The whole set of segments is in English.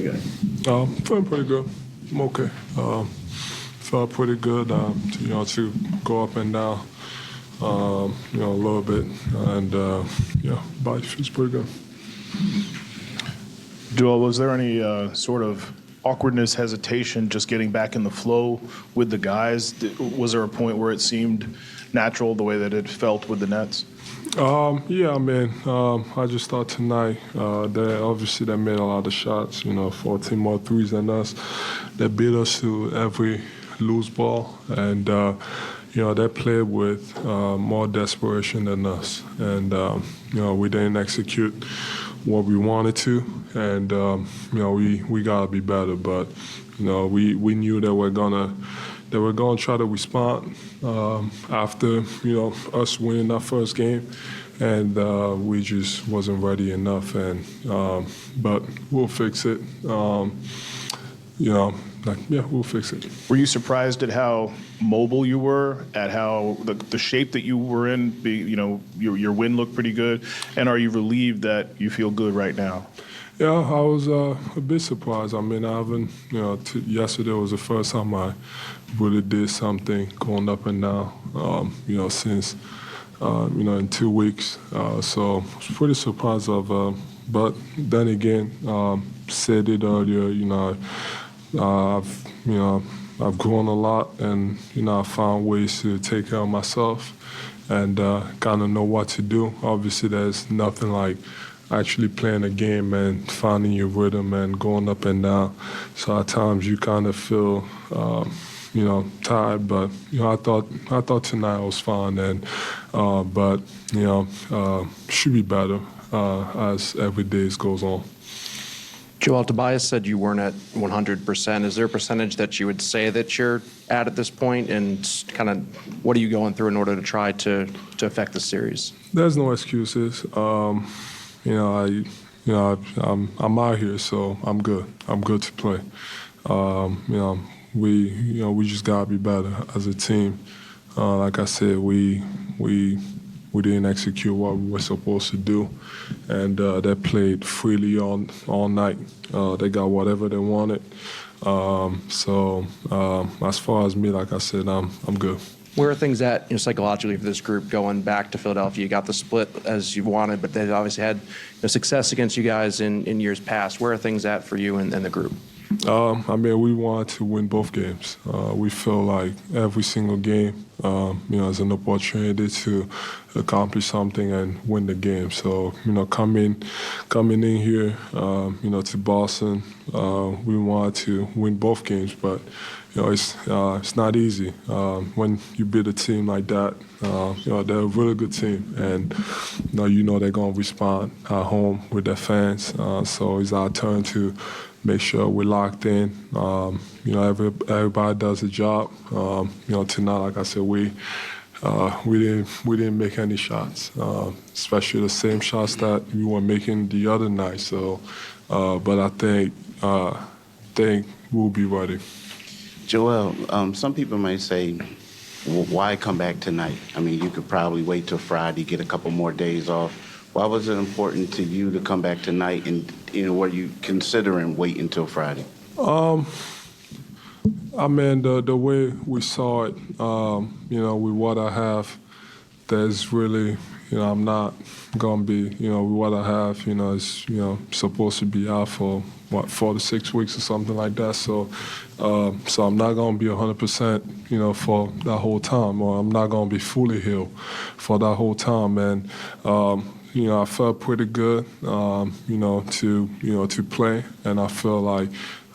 you guys? Feeling pretty good. I'm okay. Felt pretty good, to go up and down, a little bit. And, body feels pretty good. Joel, was there any sort of awkwardness, hesitation, just getting back in the flow with the guys? Was there a point where it seemed natural the way that it felt with the Nets? I just thought tonight they made a lot of shots, 14 more threes than us. They beat us to every loose ball, and, they played with more desperation than us. And, we didn't execute what we wanted to, and, we got to be better. But, we knew that they were going to try to respond after, us winning that first game. And we just wasn't ready enough. And but we'll fix it. We'll fix it. Were you surprised at how mobile you were, at how the shape that you were in? Your win looked pretty good. And are you relieved that you feel good right now? Yeah, I was a bit surprised. I mean, I haven't, yesterday was the first time I really did something going up and down, since, in 2 weeks. So I was pretty surprised of, but then again, said it earlier, I've grown a lot, and, I found ways to take care of myself and kind of know what to do. Obviously, there's nothing like actually playing a game and finding your rhythm and going up and down. So at times you kind of feel, tired. But I thought tonight was fun, and should be better as every day goes on. Joel, Tobias said you weren't at 100%. Is there a percentage that you would say that you're at this point, and kind of what are you going through in order to try to affect the series? There's no excuses. I'm out here, so I'm good. I'm good to play. We just gotta be better as a team. Like I said, we didn't execute what we were supposed to do, and they played freely all night. They got whatever they wanted. As far as me, like I said, I'm good. Where are things at psychologically for this group going back to Philadelphia? You got the split as you wanted, but they've obviously had success against you guys in years past. Where are things at for you and the group? We want to win both games. We feel like every single game, is an opportunity to accomplish something and win the game. So, coming in here, to Boston, we want to win both games, but it's not easy when you beat a team like that. They're a really good team, and they're gonna respond at home with their fans. So it's our turn to make sure we're locked in. Everybody does a job. Tonight, like I said, we didn't make any shots, especially the same shots that we were making the other night. So, but I think we'll be ready. Joel, some people might say, why come back tonight? I mean, you could probably wait till Friday, get a couple more days off. Why was it important to you to come back tonight, and were you considering waiting until Friday? The way we saw it, with what I have, there's really, I'm not gonna be, with what I have, it's, supposed to be out for 4 to 6 weeks or something like that. So I'm not gonna be 100%, for that whole time, or I'm not gonna be fully healed for that whole time. And I felt pretty good, to play, and I feel like,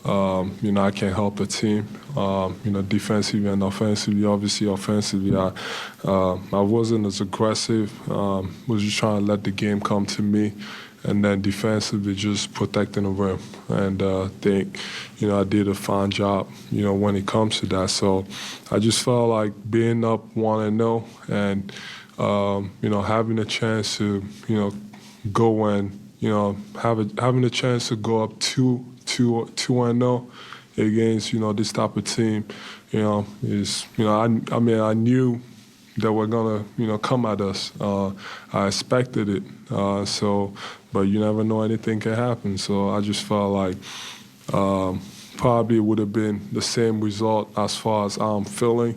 I can help the team, defensively and offensively. Obviously, offensively, I wasn't as aggressive. Was just trying to let the game come to me, and then defensively, just protecting the rim. And I think, I did a fine job, when it comes to that. So I just felt like being up 1-0 and having a chance to, go and, having a chance to go up 2-0 against, this type of team, is, I knew that were gonna, come at us. I expected it. But you never know, anything can happen. So I just felt like, probably would have been the same result as far as I'm feeling.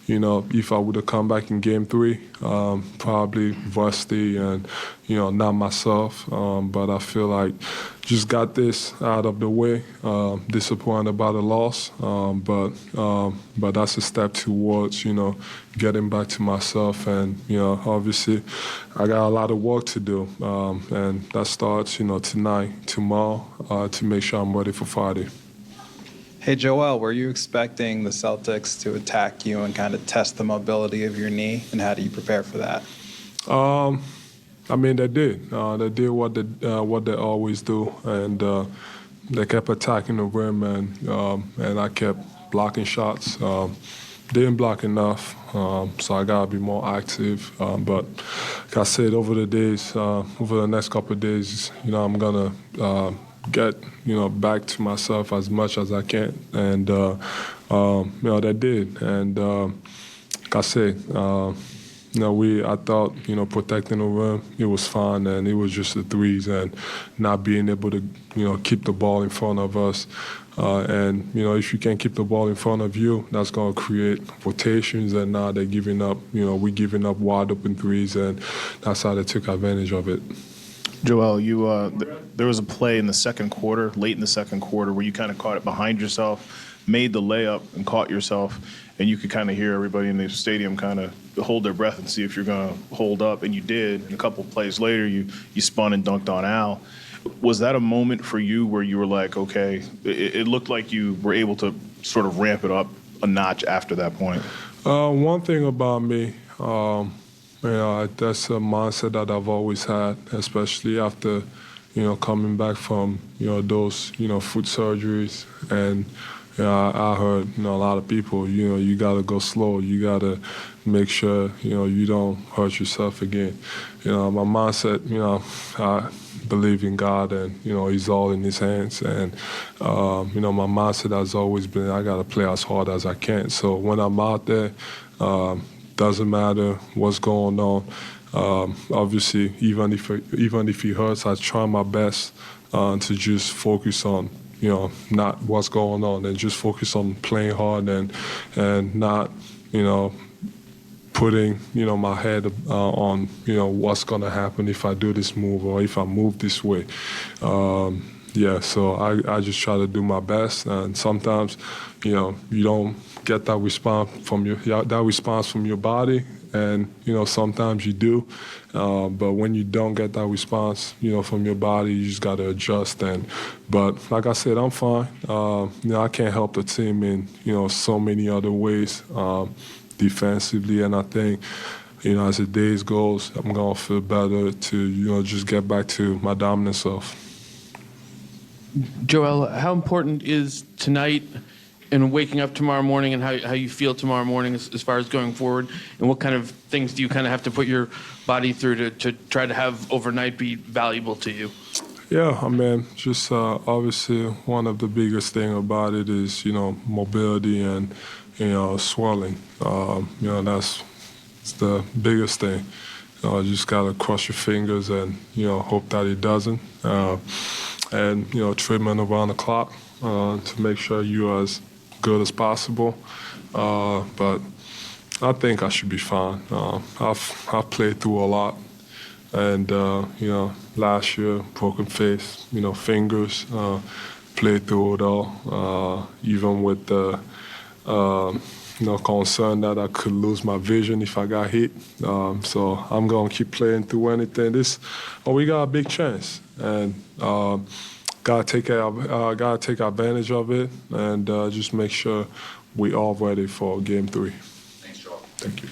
You know, if I would have come back in Game 3, probably rusty and, you know, not myself. But I feel like just got this out of the way. Disappointed about the loss, but that's a step towards, you know, getting back to myself. And, you know, obviously I got a lot of work to do. And that starts, you know, tonight, tomorrow, to make sure I'm ready for Friday. Hey, Joel, were you expecting the Celtics to attack you and kind of test the mobility of your knee, and how do you prepare for that? I mean, they did. They did what they always do, and they kept attacking the rim, and I kept blocking shots. Didn't block enough, so I gotta be more active. But like I said, over the next couple of days, you know, I'm gonna get, you know, back to myself as much as I can, and you know, they did. And like I said, you know, I thought, you know, protecting the rim, it was fine, and it was just the threes and not being able to, you know, keep the ball in front of us. And, you know, if you can't keep the ball in front of you, that's going to create rotations, and now they're giving up, you know, we're giving up wide open threes, and that's how they took advantage of it. Joel, there was a play in the second quarter, late in the second quarter, where you kind of caught it behind yourself, made the layup and caught yourself, and you could kind of hear everybody in the stadium kind of hold their breath and see if you're going to hold up, and you did. And a couple of plays later, you spun and dunked on Al. Was that a moment for you where you were like, okay, it looked like you were able to sort of ramp it up a notch after that point? One thing about me, you know, that's a mindset that I've always had, especially after, you know, coming back from, you know, those, you know, foot surgeries. And, you know, I heard, you know, a lot of people, you know, you got to go slow. You got to make sure, you know, you don't hurt yourself again. You know, my mindset, you know, I believe in God, and, you know, He's all in His hands. And, you know, my mindset has always been, I got to play as hard as I can. So when I'm out there, doesn't matter what's going on. Obviously, even if it hurts, I try my best to just focus on, you know, not what's going on, and just focus on playing hard, and not, you know, putting, you know, my head on, you know, what's going to happen if I do this move or if I move this way. Yeah, so I just try to do my best, and sometimes, you know, you don't get that response from your body, and, you know, sometimes you do, but when you don't get that response, you know, from your body, you just got to adjust. But like I said, I'm fine. You know, I can't help the team in, you know, so many other ways defensively, and I think, you know, as the days goes, I'm gonna feel better to, you know, just get back to my dominant self. Joel, how important is tonight and waking up tomorrow morning, and how you feel tomorrow morning as far as going forward? And what kind of things do you kind of have to put your body through to try to have overnight be valuable to you? Yeah, I mean, just obviously one of the biggest thing about it is, you know, mobility and, you know, swelling. You know, that's the biggest thing. You know, you just got to cross your fingers and, you know, hope that it doesn't. And, you know, treatment around the clock to make sure you're as good as possible. But I think I should be fine. I've played through a lot. And, you know, last year, broken face, you know, fingers, played through it all, even with the, you know, concern that I could lose my vision if I got hit. So I'm going to keep playing through anything. We got a big chance, and gotta take advantage of it, and just make sure we all ready for Game 3. Thanks, Joel. Thank you.